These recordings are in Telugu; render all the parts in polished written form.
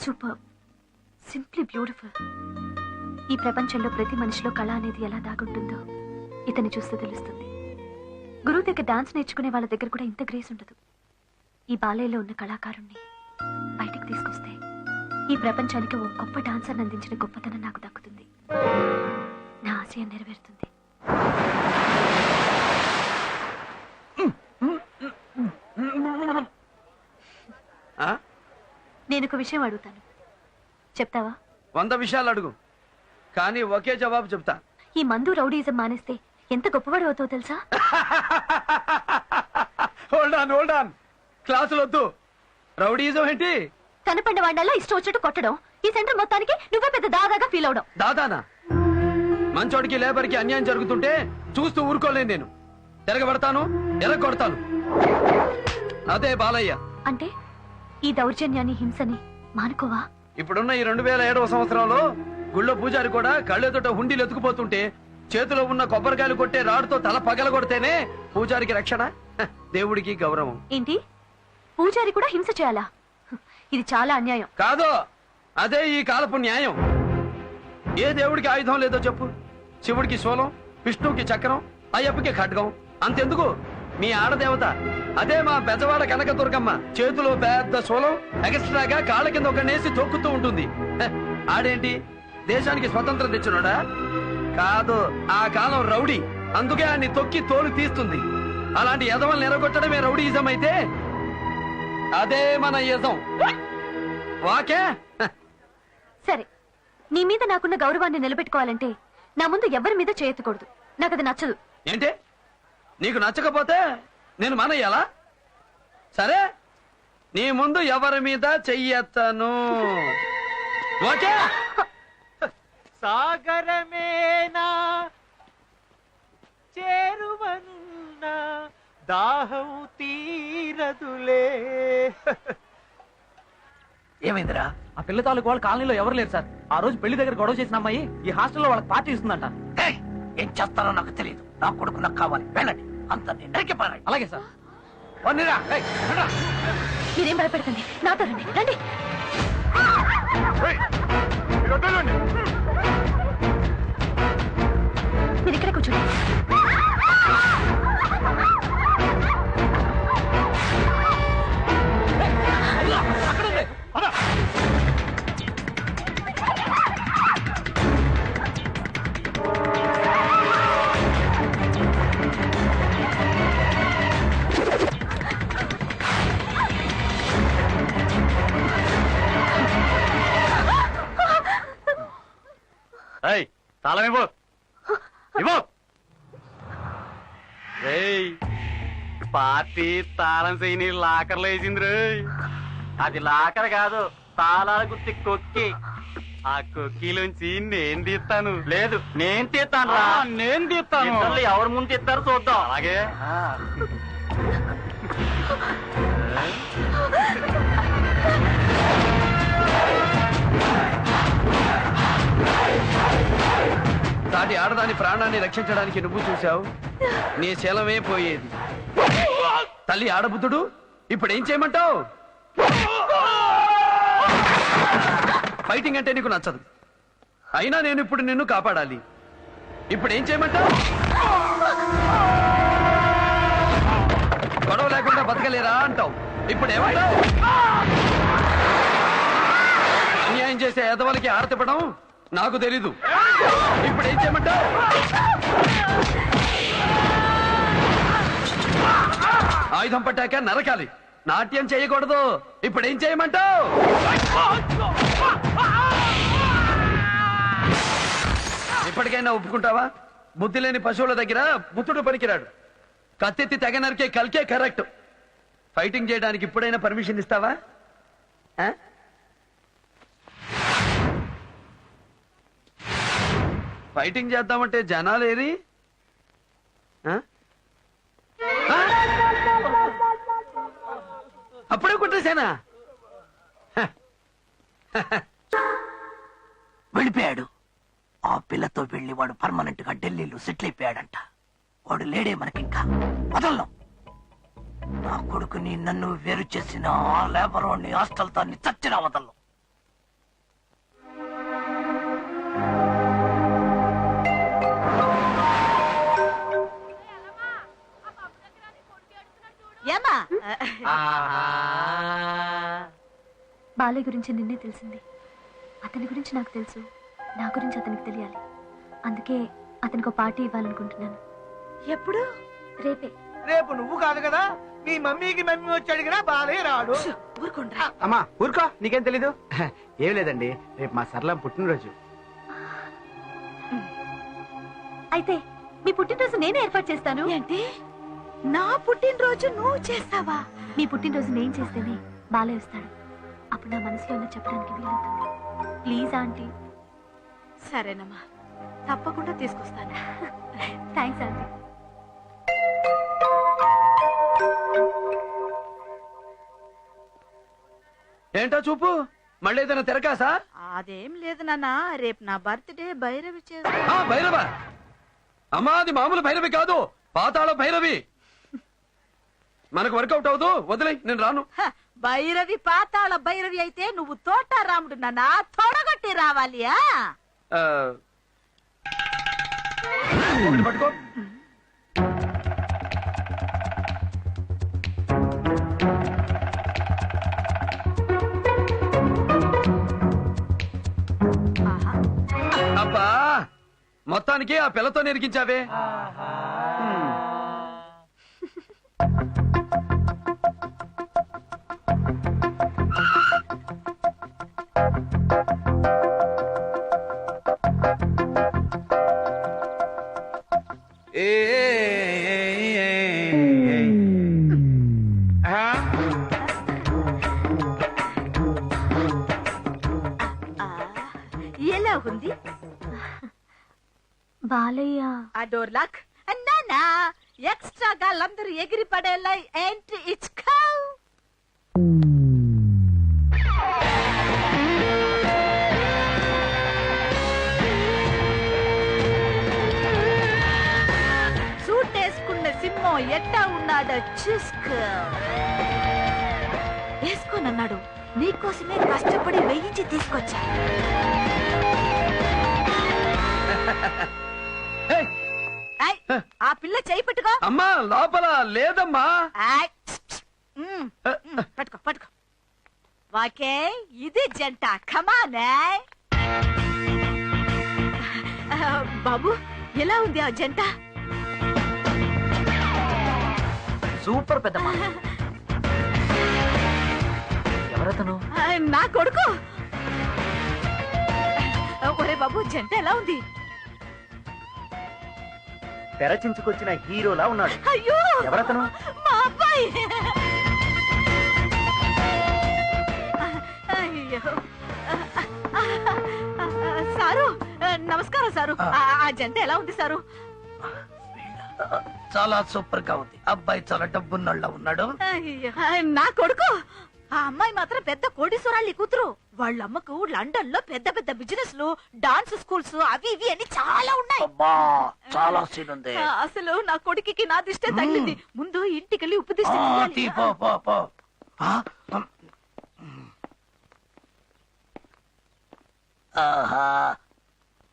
Super, simply beautiful. ఈ ప్రపంచంలో ప్రతి మనిషిలో కళ అనేది ఎలా దాగుంటుందో ఇతన్ని చూస్తే తెలుస్తుంది. గురువు దగ్గర డాన్స్ నేర్చుకునే వాళ్ళ దగ్గర కూడా ఇంత గ్రేస్ ఉండదు. ఈ బాలయ్యలో ఉన్న కళాకారుణ్ణి బయటికి తీసుకొస్తే ఈ ప్రపంచానికి ఓ గొప్ప డాన్సర్ అందించిన గొప్పతనం నాకు దక్కుతుంది. నా ఆశయం నెరవేరుతుంది. నేను ఒక విషయం అడుగుతాను, చెప్తావా? 100 విషయాలు అడుగు, కానీ ఒకే జవాబు చెప్తా. ఈ మందు రౌడీజం మానేస్తే ఎంత గొప్పవాడు అవుతావు తెలుసా? హోల్డ్ ఆన్ క్లాసులు వద్దు. రౌడీజం ఏంటి? కనపడిన వాడినల్లా ఇష్టం వచ్చినట్టు కొట్టడం. ఈ సెంటర్ మొత్తానికి నువ్వే పెద్ద దాదాగా ఫీల్ అవడం. దాదానా? మంచోడికి లేబర్కి అన్యాయం జరుగుతుంటే చూస్తూ ఊరుకోలేను. నేను తిరగబడతాను, ఎరగొడతాను. అదే బాలయ్య అంటే. ఈ దౌర్జన్యాన్ని, హింసని మానుకోవా? ఇప్పుడున్న ఈ 2007వ సంవత్సరంలో గుళ్ళో పూజారి కూడా కళ్ళెదుట హుండీలు ఎత్తుకుపోతుంటే చేతిలో ఉన్న కొబ్బరికాయలు కొట్టే రాడుతో తల పగల కొడితేనే పూజారికి రక్షణ, దేవుడికి గౌరవం. ఏంటి, పూజారి కూడా హింస చేయాలా? ఇది చాలా అన్యాయం. కాదు, అదే ఈ కాలపు న్యాయం. ఏ దేవుడికి ఆయుధం లేదో చెప్పు? శివుడికి శూలం, విష్ణువుకి చక్రం, అయ్యప్పకి ఖడ్గం. అంతెందుకు మీ ఆడదేవత అదే మా బెజవాడ కనకదుర్గమ్మ చేతిలో పెద్ద శూలం, ఎక్స్ట్రాగా కాళ్ళ కింద ఒక నేసి తొక్కుతూ ఉంటుంది. ఆడేంటి దేశానికి స్వతంత్రం తెచ్చినోడా? కాదు, ఆ కాలం రౌడీ, అందుకే ఆయన్ని తొక్కి తోలు తీస్తుంది. అలాంటి యజమానులు ఎరగొట్టడమే రౌడీయిజం అయితే అదే మన యజం. వాకే సరే, నీ మీద నాకున్న గౌరవాన్ని నిలబెట్టుకోవాలంటే నా ముందు ఎవరి మీద చేయెత్తకూడదు. నాకు అది నచ్చదు. ఏంటి? నీకు నచ్చకపోతే నేను మానేయాలా? సరే, నీ ముందు ఎవరి మీద చెయ్యెత్తను. ఓకే? సాగరమేనా చేరువనున్నా దాహం తీరదులే. ఏమైందిరా? ఆ పిల్ల తాలూకు వాళ్ళ కాలనీలో ఎవరు లేరు సార్. ఆ రోజు పెళ్లి దగ్గర గొడవ చేసిన అమ్మాయి ఈ హాస్టల్లో వాళ్ళకి పార్టీ ఇస్తుందంట. ఏం చేస్తారో నాకు తెలియదు. నా కొడుకు నాకు కావాలి. వెళ్ళండి, అంత నరికి పారండి. అలాగే సార్. మీరేం భయపెడకండి, నాతో రండి. రండి. మీరు ఇక్కడే కూర్చోండి. తాళం ఇవ్వు. పార్టీ తాళం చేయని లాకర్లో వేసింది రే. అది లాకర్ కాదు, తాళాల గుర్తి కొక్కి. ఆ కొక్కిలోంచి నేను తీస్తాను. లేదు, నేను తీస్తాను రా. నేను తీస్తాను. ఎవరు ముందు తీస్తారో చూద్దాం. అలాగే. సాటి ఆడదాని ప్రాణాన్ని రక్షించడానికి నువ్వు చూశావు, నీ శీలమే పోయేది. తల్లి ఆడబుద్ధుడు, ఇప్పుడేం చేయమంటావు? ఫైటింగ్ అంటే నీకు నచ్చదు, అయినా నేను ఇప్పుడు నిన్ను కాపాడాలి. ఇప్పుడేం చేయమంటావు? గొడవ లేకుండా బతకలేరా అంటావు. ఇప్పుడేమంటావు? అన్యాయం చేసే ఎదవలకి ఆరతిపడం నాకు తెలీదు. ఇప్పుడేం చేయమంటావు? ఆయుధం పట్టాక నరకాలి, నాట్యం చేయకూడదు. ఇప్పుడేం చేయమంటావు? ఇప్పటికైనా ఒప్పుకుంటావా? బుద్ధి లేని పశువుల దగ్గర బుద్ధుడు పనికిరాడు. కత్తెత్తి తెగ నరికే కల్కే కరెక్ట్. ఫైటింగ్ చేయడానికి ఇప్పుడైనా పర్మిషన్ ఇస్తావా? ఫైటింగ్ చేద్దామంటే జనాలేరి? అప్పుడే కొట్టేశానా? వెళ్ళిపోయాడు. ఆ పిల్లతో వెళ్ళి వాడు పర్మనెంట్ గా ఢిల్లీలో సెటిల్ అయిపోయాడంట. వాడు లేడే మనకింకా. వదలను. నా కొడుకుని నన్ను వేరు చేసిన ఆ లేబర్ వాడిని హాస్టల్ తాన్ని చచ్చినా వదలను. బాలయ్య గురించి నిన్నే తెలిసింది. అతని గురించి నాకు తెలుసు, నా గురించి అతనికి తెలియాలి. అందుకే అతనికి ఒక పార్టీ ఇవ్వాలనుకుంటున్నాను. ఎప్పుడు? రేపే. రేపు నువ్వు కాదు కదా, మీ మమ్మీకి మమ్మీ వచ్చి అడిగినా బాలే రాడు. ఊరుకోండ్రా. అమ్మా ఊరుకో, నీకేం తెలీదు. ఏం లేదండి, రేపు మా సరళ పుట్టినరోజు. అయితే మీ పుట్టినరోజు నేనే ఏర్పాటు చేస్తాను. ఏంటి, నా పుట్టినరోజు నువ్వు చేస్తావా? మీ పుట్టినరోజు నేను చేస్తేనే బాలయ్య వస్తాడు. అప్పుడు నా మనసులో ఉన్న చెప్పడానికి వీలవుతుంది. Please aunty. సరేనమ్మా, తప్పకుండా తీసుకొస్తాను. Thanks aunty. ఏంటో చూపు, మళ్ళీ ఏదైనా తిరగాసా? అదేం లేదు నాన్న, రేపు నా బర్త్డే భైరవి చేస్తా. భైరవ అమ్మా, అది మామూలు భైరవి కాదు, పాతాళ భైరవి. మనకు వర్కౌట్ అవదు, వదిలే, నేను రాను. భైరవి పాతాళ భైరవి అయితే నువ్వు తోట రాముడు నాన్న, తొడగొట్టి రావాలి. ఒకటి పట్టుకో. అబ్బా, మొత్తానికి ఆ పిల్లతో నెరికించావే. ఎలా ఉంది బాలయ్య? ఆ డోర్ లాక్ నానా, ఎక్స్ట్రా గాళ్ళందరూ ఎగిరి పడేలా ఏంటి ఇచ్చుకో. సూట్ వేసుకున్న సింహం ఎట్టా ఉన్నాడో చూసుకో. వేసుకోనన్నాడు, నీకోసమే కష్టపడి వేయించి తీసుకొచ్చా. ఏయ్, ఏయ్, ఆ పిల్ల చేయి పట్టుకో. అమ్మా లోపల లేదమ్మా. ఏయ్, పట్టుకో పట్టుకో. వాకే ఇది జంట, కమానే. బాబు, ఎలా ఉంది ఆ జంట? సూపర్ పెద్దమ్మా. ఎవరతను? నా కొడుకు. ఒరే బాబు, జంట ఎలా ఉంది? తెరచించుకొచ్చిన హీరోలా ఉన్నాడు. అయ్యో, ఎవరతను? మా అబ్బాయి. అయ్యో, సారు నమస్కారం సారు. ఆ జంట ఎలా ఉంది సారు? చాలా సూపర్ గా ఉంది. అబ్బాయి చాలా డబ్బున్నోళ్ళ ఉన్నాడు. అయ్యో, నా కొడుకు. ఆ అమ్మాయి మాత్రం పెద్ద కోటీశ్వరాళ్ళ కూతురు. వాళ్ళ అమ్మకు లండన్ లో పెద్ద పెద్ద బిజినెస్ లు, డాన్స్ స్కూల్స్ అవి ఇవి అని చాలా ఉన్నాయి. అబ్బా, చాలా సీన్ ఉంది. అసలు నా కొడుకుకి నా దిష్టే తగిలింది. ముందు ఇంటికెళ్ళి ఉప్పు దిష్టి తీయాలి. తీ, పో, పో, పో. ఆహా,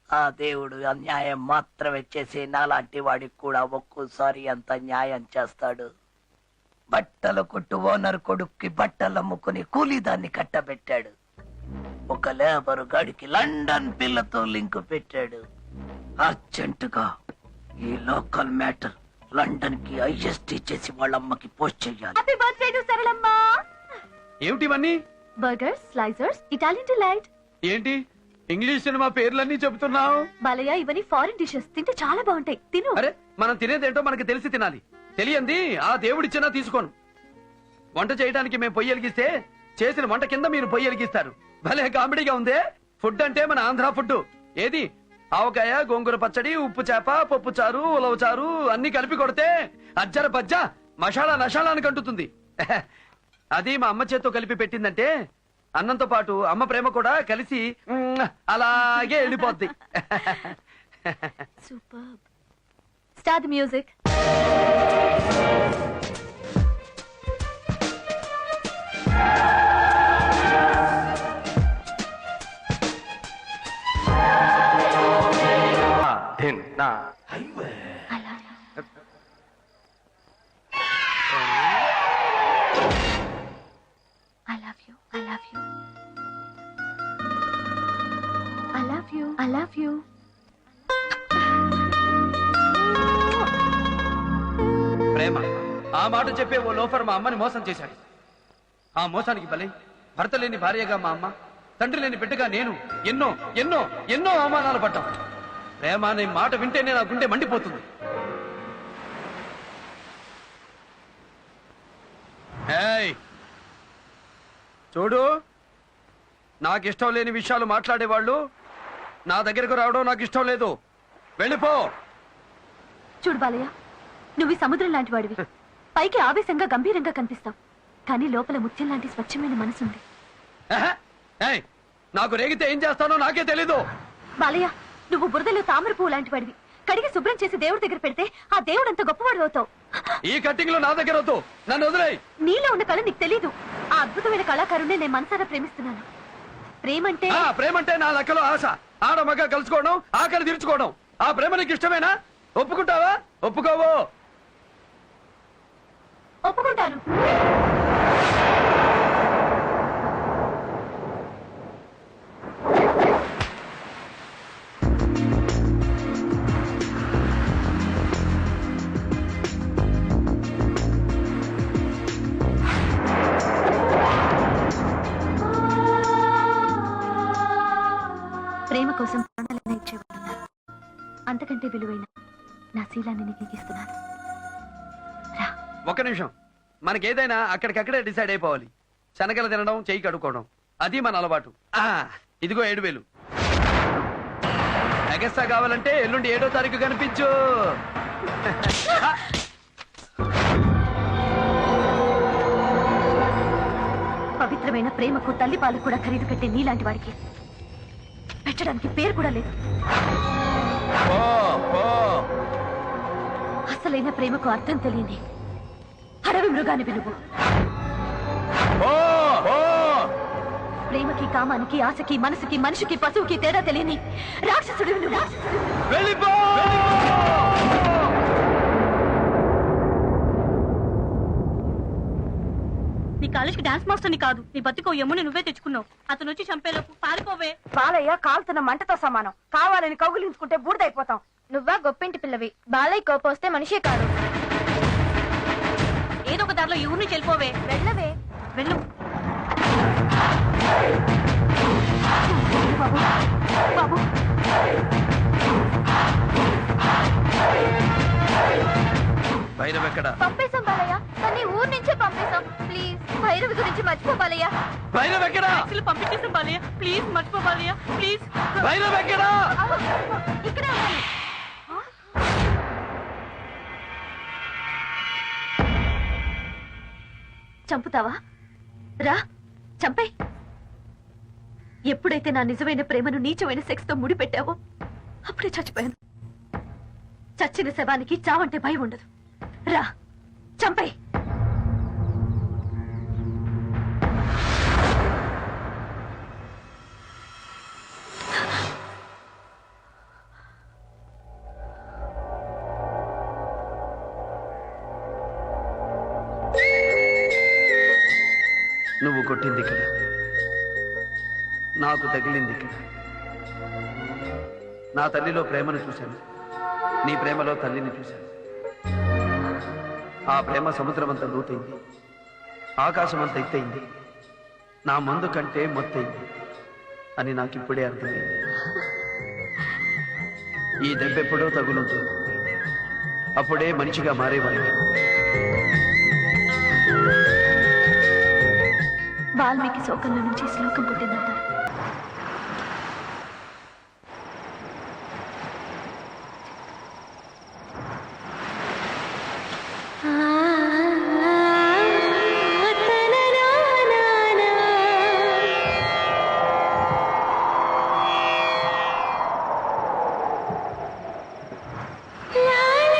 ఆ దేవుడు అన్యాయం మాత్రమే చేసి నాలాంటి వాడికి కూడా ఒక్కోసారి అంత న్యాయం చేస్తాడు. బట్టల కొట్టు ఓనర్ కొడుక్కి బట్టలు అమ్ముకుని కూలీదాన్ని కట్టబెట్టాడు. ఒక లేబరు గాడికి లండన్ పిల్లతో లింక్ పెట్టాడు. అర్జెంటుగా ఈ లోకల్ మ్యాటర్ లండన్ కి ఐఎస్టీ చేసి వాళ్ళమ్మకి పోస్ట్ చెయ్యాలి. Happy birthday to Saralamma. ఏమిటివన్నీ? Burgers, slicers, Italian delight. ఏంటి ఇంగ్లీష్ సినిమా పేర్లన్నీ చెబుతున్నావు? బాలయ్య, ఇవన్నీ ఫారిన్ డిషెస్, తింటే చాలా బాగుంటాయి, తిను. అరే, మనం తినేదేంటో మనకి తెలిసి తినాలి. తెలియంది ఆ దేవుడిచ్చినా తీసుకోను. వంట చేయడానికి మేము పొయ్యి వెలిగిస్తే చేసిన వంట కింద మీరు పొయ్యి వెలిగిస్తారు. భలే కామెడీగా ఉందే. ఫుడ్ అంటే మన ఆంధ్ర ఫుడ్. ఏది ఆవకాయ, గోంగూర పచ్చడి, ఉప్పు చేప, పప్పు చారు, ఉలవ చారు అన్ని కలిపి కొడితే అజ్జర పజ్జ మసాలా నషాలానికి అంటుతుంది. అది మా అమ్మ చేత్తో కలిపి పెట్టిందంటే అన్నంతో పాటు అమ్మ ప్రేమ కూడా కలిసి అలాగే వెళ్ళిపోద్ది. సూపర్. Start the music. అలా love you I love you I love you I love you. ప్రేమ ఆ మాట చెప్పే ఓ లోఫర్ మా అమ్మని మోసం చేశాడు. ఆ మోసానికి బలై భర్త లేని భార్యగా మా అమ్మ, తండ్రి లేని బిడ్డగా నేను ఎన్నో ఎన్నో ఎన్నో అవమానాలు పడ్డాం. ప్రేమ అనే మాట వింటేనే నా గుండె మండిపోతుంది. ఏయ్ చూడు, నాకు ఇష్టం లేని విషయాలు మాట్లాడేవాళ్ళు నా దగ్గరకు రావడం నాకు ఇష్టం లేదు. వెళ్ళిపో. చూడు బాలయ్య, నువ్వు ఈ సముద్రం లాంటి వాడివి. పైకి ఆవేశంగా గంభీరంగా కనిపిస్తావు, కానీ లోపల ముత్యం లాంటి స్వచ్ఛమైన మనసుంది. ఏయ్ నాకు రేగితే ఏం చేస్తానో నాకే తెలీదు. బాలయ్య, నువ్వు బురదలో తామర పువ్వు లాంటి వాడివి. కడిగి శుభ్రం చేసి దేవుడి దగ్గర పెడితే ఆ దేవుడు అంత గొప్పవాడు అవుతావు. ఈ కట్టింగ్ లో నా దగ్గర వద్దు, నన్ను వదిలేయ్. నీలో ఉన్న కళ నీకు తెలీదు. ఆ అద్భుతమైన కళాకారుణ్ణి నేను మనసారా ప్రేమిస్తున్నాను. ప్రేమంటే ప్రేమంటే నా లెక్కలో ఆశ, ఆడ మగ కలుసుకోవడం, ఆకలి తీర్చుకోవడం. ఆ ప్రేమ నీకు ఇష్టమేనా? ఒప్పుకుంటావా? ఒప్పుకోవు? ఒప్పుకుంటాను. ప్రేమ కోసం ప్రాణాలైనా ఇచ్చేవాళ్ళున్నారు. అంతకంటే విలువైన నా శీలాన్ని నీకు ఇస్తున్నాను. రా. ఒక్క నిమిషం, మనకేదైనా అక్కడికక్కడే డిసైడ్ అయిపోవాలి. శనగలు తినడం, చెయ్యి కడుక్కోవడం, అది మన అలవాటు. ఇదిగో 7,000. ఎగస్ట్రా కావాలంటే ఎల్లుండి 7వ తారీఖు కనిపించు. పవిత్రమైన ప్రేమకు తల్లి పాలు కూడా ఖరీదు పెట్టే నీలాంటి వాడికి పెట్టడానికి పేరు కూడా లేదు. అసలైన ప్రేమకు అర్థం తెలియని అడవి మృగాన్ని విలువు. ప్రేమకి, కామానికి, ఆశకి, మనసుకి, మనిషికి, పశువుకి తేడా తెలియని రాక్షసుడు నువ్వు. నీ కాలేజ్కి డాన్స్ మాస్టర్ ని కాదు, నీ బతికో యమ్ముని నువ్వే తెచ్చుకున్నావు. అతను వచ్చి చంపేలోపు పారిపోవే. బాలయ్య కాలుతున్న మంటతో సమానం. కావాలని కౌగులించుకుంటే బూడిదైపోతాం. నువ్వా గొప్పింటి పిల్లవి. బాలయ్య కోపం వస్తే మనిషే కాదు. ఏదో ఒక దారిలో ఈ ఊరిని చెల్లిపోవే. వెళ్ళవే. వెళ్ళు. బాబు భైరవ్ ఎక్కడ? పంపేశాం బాలయ్య, కానీ ఊరు నుంచే పంపేశాం. ప్లీజ్ భైరవి గురించి మర్చిపో బాలయ్య. భైరవ్ ఎక్కడ? పంపించేసాం బాలయ్య, ప్లీజ్ మర్చిపో బాలయ్య, ప్లీజ్. భైరవ్ ఎక్కడ? ఇక్కడే ఉండాలి. చంపుతావా? రా, చంపే. ఎప్పుడైతే నా నిజమైన ప్రేమను నీచమైన సెక్స్ తో ముడిపెట్టావో అప్పుడే చచ్చిపోయాను. చచ్చిన శవానికి చావంటే భయం ఉండదు. రా, చంపే. నువ్వు కొట్టింది ఇక్కడ, నాకు తగిలింది ఇక్కడ. నా తల్లిలో ప్రేమను చూశాను, నీ ప్రేమలో తల్లిని చూశాను. ఆ ప్రేమ సముద్రమంత లోతైంది, ఆకాశమంత ఎత్తైంది, నా మందు కంటే మొత్తైంది అని నాకిప్పుడే అర్థమైంది. ఈ దెబ్బెప్పుడో తగులుంటుంది, అప్పుడే మనిషిగా మారేవాడిని. వాల్మీకి శోకంలో నుంచి శ్లోకం పుట్టిందంటారు.